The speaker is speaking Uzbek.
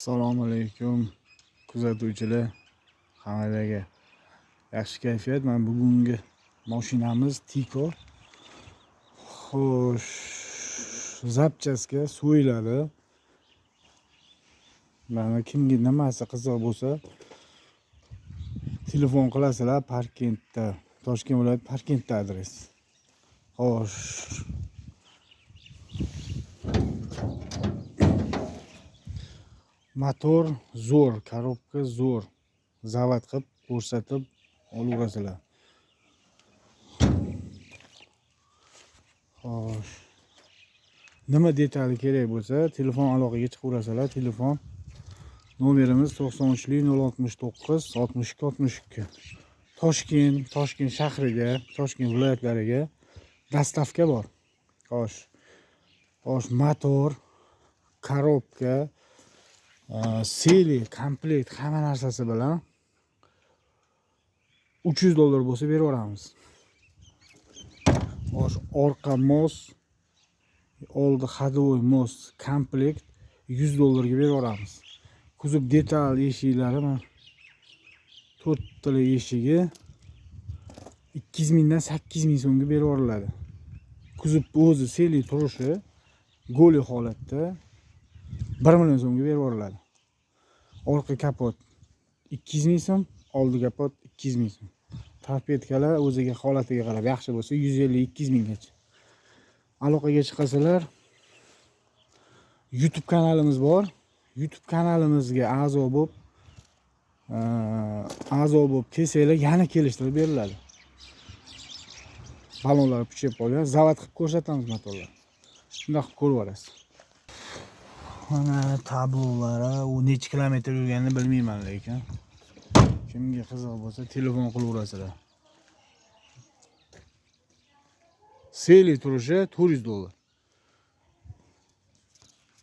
Assalomu alaykum kuzatuvchilar, hammalarga yaxshi kayfiyat. Mana bugungi mashinamiz Tiko. Xo'sh, zapchastga so'yiladi. Mana kimga nimasi qiziq bo'lsa, telefon qilasizlar. Parkentda, Toshkent viloyati Parkentda adres. Xo'sh, motor zo'r, korobka zo'r. Zavod qilib ko'rsatib olaverasizlar. Xo'sh, nima detali kerak bo'lsa, telefon aloqaga chiqaverasizlar. Telefon nomerimiz 93 069 62 62. Toshkent shahriga, Toshkent viloyatlariga dastavka bor. Xo'sh, motor, korobka, seli, komplekt hamma narsasi bilan $300 bo'lsa berib yuboramiz. Xo'sh, orqa most, oldi ходовой most komplekt $100 ga berib yuboramiz. Kuzov detal eshiklari mana 4 tali eshigi 2000 dan 8000 so'mga berib yuboriladi. Kuzov o'zi seli turishi goli holatda 1 million so'mga berib yuboriladi. Orqa kapot 200 so'm, oldi kapot 200 so'm. Torpedkalar o'ziga holatiga qarab yaxshi bo'lsa 150-200 gacha. Aloqaga chiqasalar, YouTube kanalimiz bor. YouTube kanalimizga a'zo bo'lib kelsanglar yana kelishtirib beriladi. Balonlar pishib qolgan, zavod qilib ko'rsatamiz motorlar. Shunday qilib ko'rib olasiz. Mana tablolari, u necha kilometr yurganini bilmayman, lekin kimga qiziq bo'lsa telefon qilaverasizlar. Seli turishi $400.